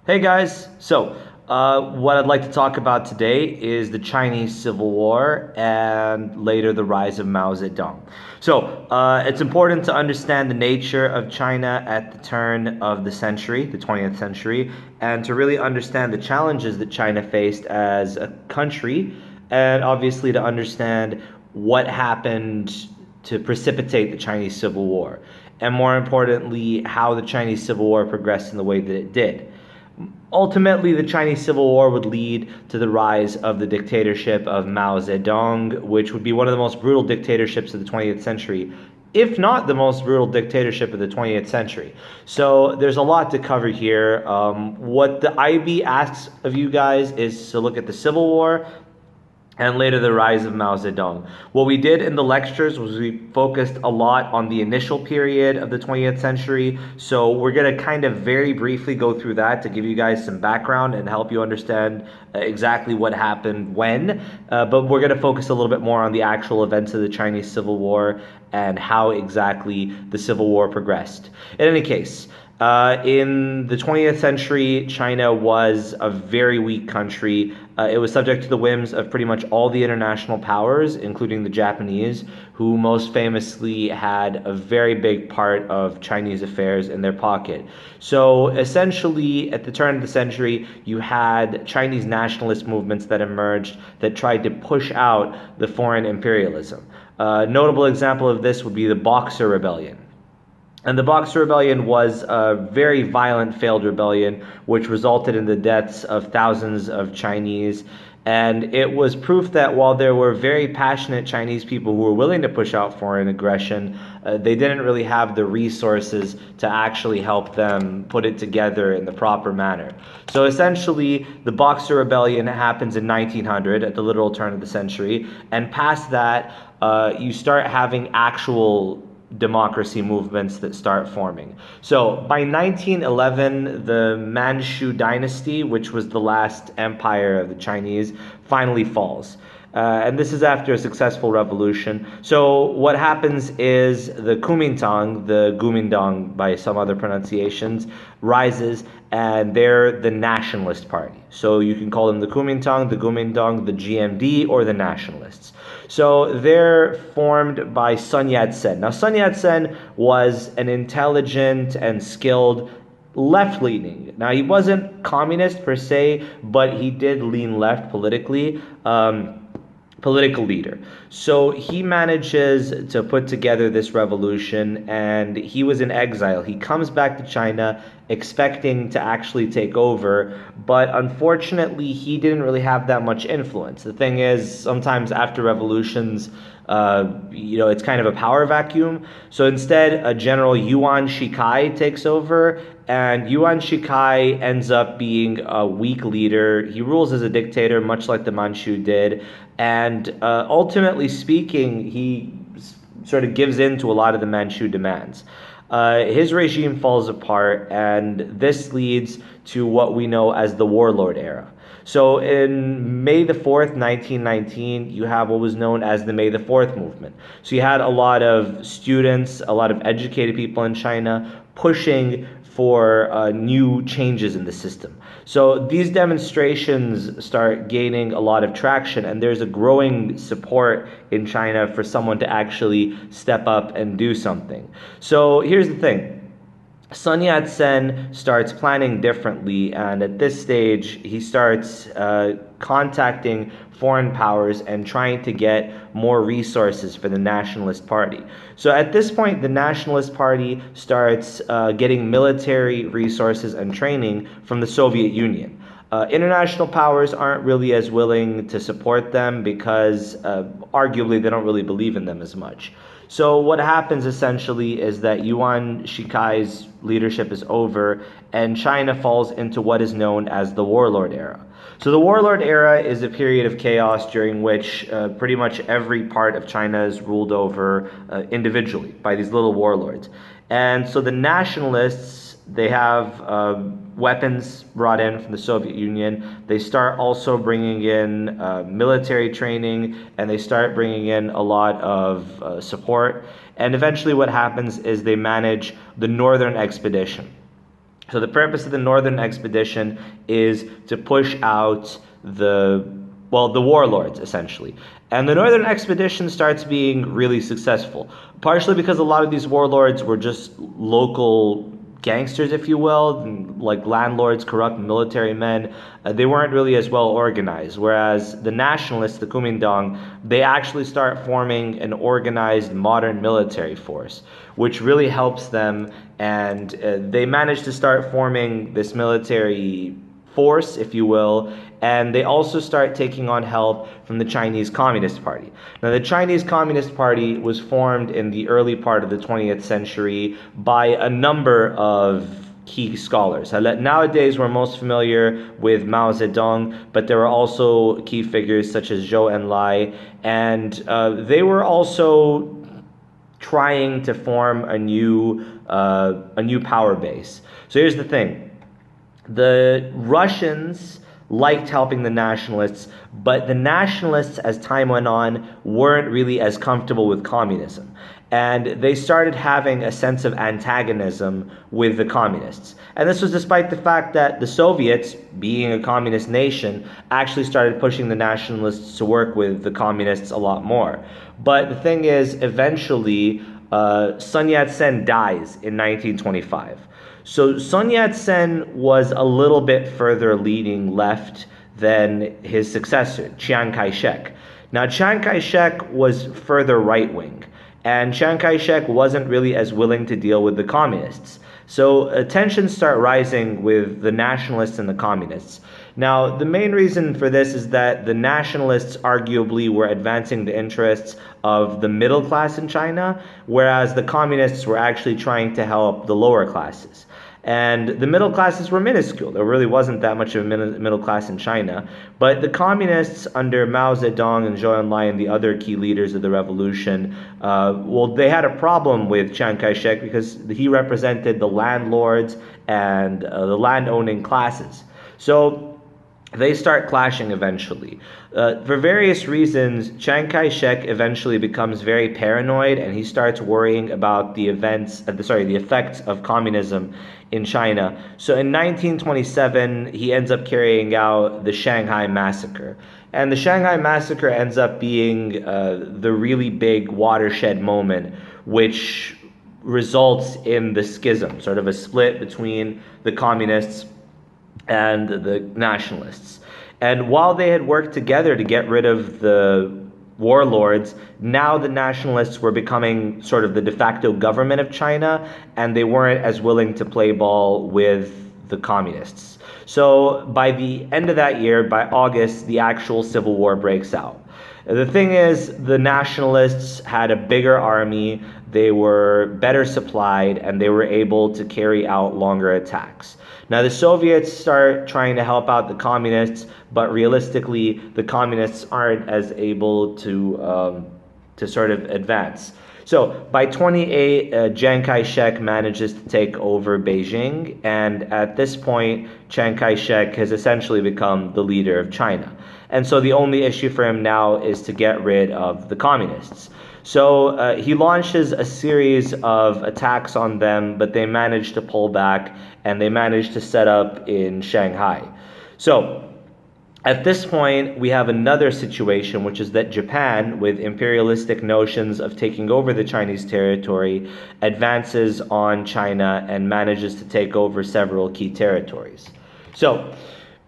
Hey guys, what I'd like to talk about today is the Chinese Civil War and later the rise of Mao Zedong. It's important to understand the nature of China at the turn of the century, the 20th century, and to really understand the challenges that China faced as a country, and obviously to understand what happened to precipitate the Chinese Civil War, and more importantly, how the Chinese Civil War progressed in the way that it did. Ultimately, the Chinese Civil War would lead to the rise of the dictatorship of Mao Zedong, which would be one of the most brutal dictatorships of the 20th century, if not the most brutal dictatorship of the 20th century. So there's a lot to cover here. What the IB asks of you guys is to look at the Civil War and later the rise of Mao Zedong. What we did in the lectures was we focused a lot on the initial period of the 20th century. So we're going to kind of very briefly go through that to give you guys some background and help you understand exactly what happened when. But we're going to focus a little bit more on the actual events of the Chinese Civil War and how exactly the Civil War progressed. In any case, in the 20th century, China was a very weak country. It was subject to the whims of pretty much all the international powers, including the Japanese, who most famously had a very big part of Chinese affairs in their pocket. So essentially, at the turn of the century, you had Chinese nationalist movements that emerged that tried to push out the foreign imperialism. A notable example of this would be the Boxer Rebellion. And the Boxer Rebellion was a very violent failed rebellion, which resulted in the deaths of thousands of Chinese. And it was proof that while there were very passionate Chinese people who were willing to push out foreign aggression, they didn't really have the resources to actually help them put it together in the proper manner. So essentially, the Boxer Rebellion happens in 1900 at the literal turn of the century. And past that, you start having actual democracy movements that start forming. So by 1911, the Manchu dynasty, which was the last empire of the Chinese, finally falls. And this is after a successful revolution. So what happens is the Kuomintang, the Guomindang by some other pronunciations, rises, and they're the Nationalist Party. So you can call them the Kuomintang, the Guomindang, the GMD, or the Nationalists. So they're formed by Sun Yat-sen. Now, Sun Yat-sen was an intelligent and skilled left-leaning. Now, he wasn't communist per se, but he did lean left politically. Political leader. So he manages to put together this revolution, and he was in exile. He comes back to China expecting to actually take over, but unfortunately he didn't really have that much influence. The thing is, sometimes after revolutions, it's kind of a power vacuum. So instead, a general Yuan Shikai takes over, and Yuan Shikai ends up being a weak leader. He rules as a dictator, much like the Manchu did, and ultimately speaking, he sort of gives in to a lot of the Manchu demands. His regime falls apart, and this leads to what we know as the Warlord era. So in May the 4th, 1919, you have what was known as the May the 4th movement. So you had a lot of students, a lot of educated people in China pushing for new changes in the system. So these demonstrations start gaining a lot of traction, and there's a growing support in China for someone to actually step up and do something. So here's the thing. Sun Yat-sen starts planning differently, and at this stage, he starts contacting foreign powers and trying to get more resources for the Nationalist Party. So at this point, the Nationalist Party starts getting military resources and training from the Soviet Union. International powers aren't really as willing to support them because arguably they don't really believe in them as much. So what happens essentially is that Yuan Shikai's leadership is over, and China falls into what is known as the Warlord era. So the Warlord era is a period of chaos during which pretty much every part of China is ruled over individually by these little warlords. And so the nationalists, they have weapons brought in from the Soviet Union. They start also bringing in military training, and they start bringing in a lot of support. And eventually what happens is they manage the Northern Expedition. So the purpose of the Northern Expedition is to push out the warlords, essentially. And the Northern Expedition starts being really successful, partially because a lot of these warlords were just local gangsters, if you will, like landlords, corrupt military men. They weren't really as well organized. Whereas the Nationalists, the Kuomintang, they actually start forming an organized modern military force, which really helps them. And they manage to start forming this military force, if you will, and they also start taking on help from the Chinese Communist Party. Now, the Chinese Communist Party was formed in the early part of the 20th century by a number of key scholars. Nowadays, we're most familiar with Mao Zedong, but there were also key figures such as Zhou Enlai, and they were also trying to form a new power base. So here's the thing. The Russians liked helping the nationalists, but the nationalists, as time went on, weren't really as comfortable with communism. And they started having a sense of antagonism with the communists. And this was despite the fact that the Soviets, being a communist nation, actually started pushing the nationalists to work with the communists a lot more. But the thing is, eventually, Sun Yat-sen dies in 1925. So Sun Yat-sen was a little bit further leaning left than his successor, Chiang Kai-shek. Now, Chiang Kai-shek was further right-wing, and Chiang Kai-shek wasn't really as willing to deal with the communists. So tensions start rising with the nationalists and the communists. Now, the main reason for this is that the nationalists arguably were advancing the interests of the middle class in China, whereas the communists were actually trying to help the lower classes. And the middle classes were minuscule. There really wasn't that much of a middle class in China. But the communists under Mao Zedong and Zhou Enlai and the other key leaders of the revolution, they had a problem with Chiang Kai-shek because he represented the landlords and the land-owning classes. So they start clashing eventually. For various reasons, Chiang Kai-shek eventually becomes very paranoid, and he starts worrying about the effects of communism in China. So in 1927, he ends up carrying out the Shanghai Massacre. And the Shanghai Massacre ends up being the really big watershed moment, which results in the schism, sort of a split between the communists and the nationalists. And while they had worked together to get rid of the warlords, now the nationalists were becoming sort of the de facto government of China, and they weren't as willing to play ball with the communists. So by the end of that year, by August, the actual civil war breaks out. The thing is, the nationalists had a bigger army, they were better supplied, and they were able to carry out longer attacks. Now, the Soviets start trying to help out the communists, but realistically, the communists aren't as able to sort of advance. So by 28, Chiang Kai-shek manages to take over Beijing, and at this point, Chiang Kai-shek has essentially become the leader of China. And so the only issue for him now is to get rid of the communists. So he launches a series of attacks on them, but they manage to pull back, and they manage to set up in Shanghai. So at this point, we have another situation, which is that Japan, with imperialistic notions of taking over the Chinese territory, advances on China and manages to take over several key territories. So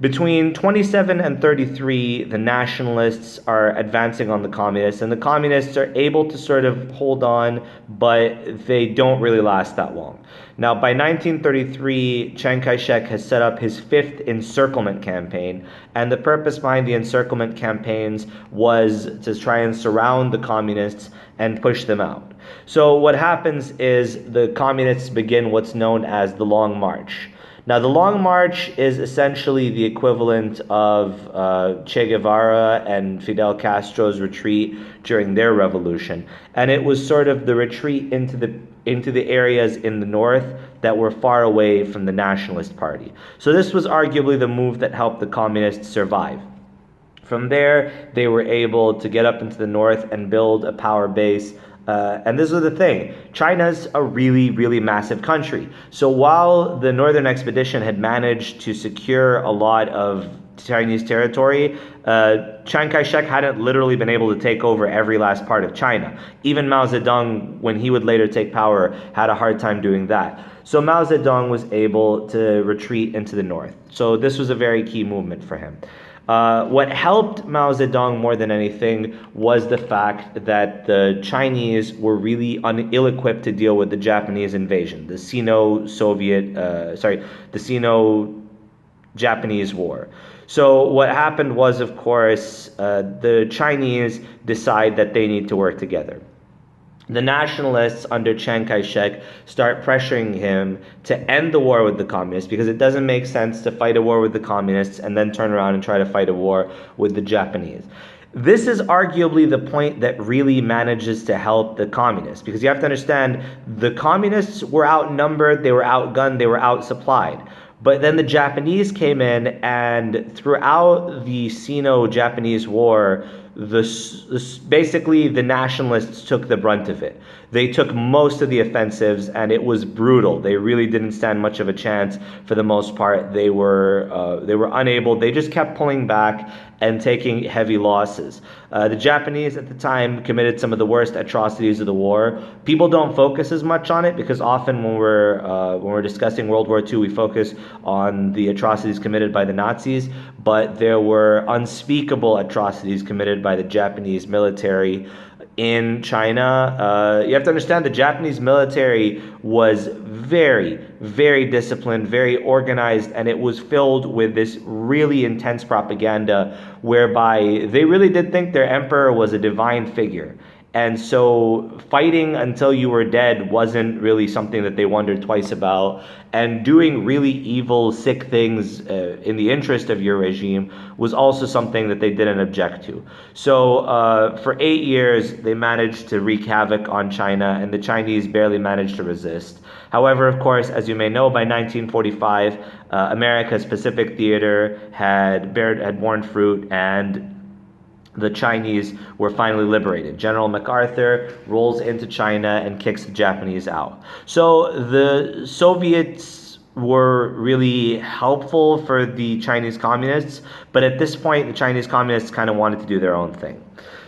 between 27 and 33, the nationalists are advancing on the communists, and the communists are able to sort of hold on, but they don't really last that long. Now, by 1933, Chiang Kai-shek has set up his fifth encirclement campaign, and the purpose behind the encirclement campaigns was to try and surround the communists and push them out. So what happens is the communists begin what's known as the Long March. Now, the Long March is essentially the equivalent of Che Guevara and Fidel Castro's retreat during their revolution, and it was sort of the retreat into the areas in the north that were far away from the Nationalist Party. So this was arguably the move that helped the communists survive. From there, they were able to get up into the north and build a power base And this is the thing. China's a really, really massive country. So while the Northern Expedition had managed to secure a lot of Chinese territory, Chiang Kai-shek hadn't literally been able to take over every last part of China. Even Mao Zedong, when he would later take power, had a hard time doing that. So Mao Zedong was able to retreat into the north. So this was a very key movement for him. What helped Mao Zedong more than anything was the fact that the Chinese were really ill-equipped to deal with the Japanese invasion, the Sino-Japanese War. So what happened was, of course, the Chinese decide that they need to work together. The nationalists under Chiang Kai-shek start pressuring him to end the war with the communists because it doesn't make sense to fight a war with the communists and then turn around and try to fight a war with the Japanese. This is arguably the point that really manages to help the communists, because you have to understand the communists were outnumbered, they were outgunned, they were outsupplied. But then the Japanese came in, and throughout the Sino-Japanese War, basically the nationalists took the brunt of it. They took most of the offensives, and it was brutal. They really didn't stand much of a chance for the most part. They were unable. They just kept pulling back and taking heavy losses. The Japanese at the time committed some of the worst atrocities of the war. People don't focus as much on it because often when we're discussing World War II, we focus on the atrocities committed by the Nazis, but there were unspeakable atrocities committed by the Japanese military in China. You have to understand the Japanese military was very, very disciplined, very organized, and it was filled with this really intense propaganda whereby they really did think their emperor was a divine figure. And so fighting until you were dead wasn't really something that they wondered twice about. And doing really evil, sick things in the interest of your regime was also something that they didn't object to. So for 8 years, they managed to wreak havoc on China, and the Chinese barely managed to resist. However, of course, as you may know, by 1945, America's Pacific Theater had borne fruit, and the Chinese were finally liberated. General MacArthur rolls into China and kicks the Japanese out. So the Soviets were really helpful for the Chinese communists, but at this point, the Chinese communists kind of wanted to do their own thing.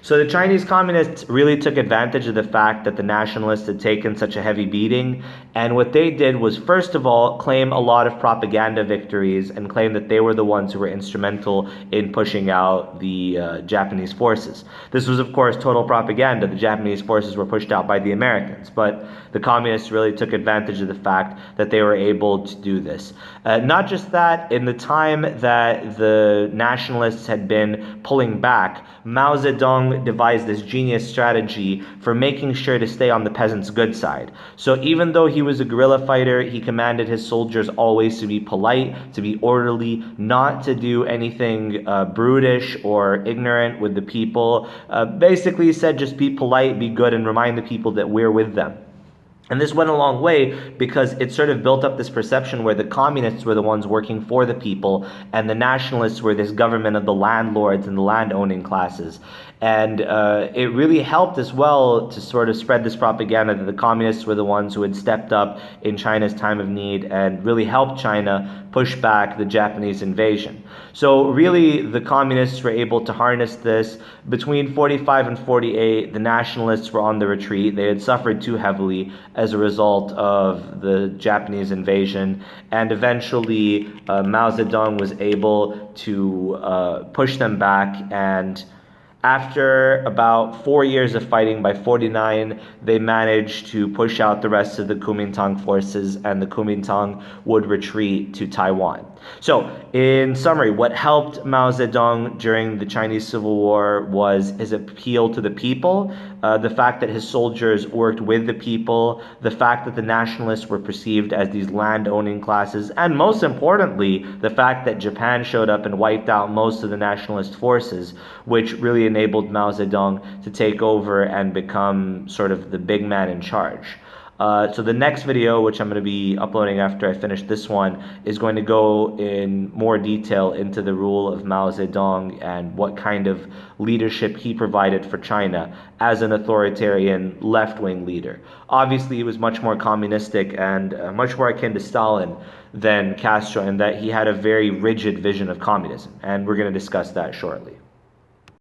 So the Chinese communists really took advantage of the fact that the nationalists had taken such a heavy beating, and what they did was, first of all, claim a lot of propaganda victories and claim that they were the ones who were instrumental in pushing out the Japanese forces. This was, of course, total propaganda. The Japanese forces were pushed out by the Americans, but the communists really took advantage of the fact that they were able to do this. Not just that, in the time that the nationalists had been pulling back, Mao Zedong devised this genius strategy for making sure to stay on the peasants' good side. So even though he was a guerrilla fighter, he commanded his soldiers always to be polite, to be orderly, not to do anything brutish or ignorant with the people. Basically, he said just be polite, be good, and remind the people that we're with them. And this went a long way because it sort of built up this perception where the communists were the ones working for the people and the nationalists were this government of the landlords and the land-owning classes. And it really helped as well to sort of spread this propaganda that the communists were the ones who had stepped up in China's time of need and really helped China push back the Japanese invasion. So really, the communists were able to harness this. Between 45 and 48, the nationalists were on the retreat. They had suffered too heavily as a result of the Japanese invasion. And eventually, Mao Zedong was able to push them back, and after about 4 years of fighting, by 49, they managed to push out the rest of the Kuomintang forces, and the Kuomintang would retreat to Taiwan. So, in summary, what helped Mao Zedong during the Chinese Civil War was his appeal to the people, the fact that his soldiers worked with the people, the fact that the nationalists were perceived as these land-owning classes, and most importantly, the fact that Japan showed up and wiped out most of the nationalist forces, which really enabled Mao Zedong to take over and become sort of the big man in charge. So the next video, which I'm going to be uploading after I finish this one, is going to go in more detail into the rule of Mao Zedong and what kind of leadership he provided for China as an authoritarian left-wing leader. Obviously, he was much more communistic and much more akin to Stalin than Castro, in that he had a very rigid vision of communism, and we're going to discuss that shortly.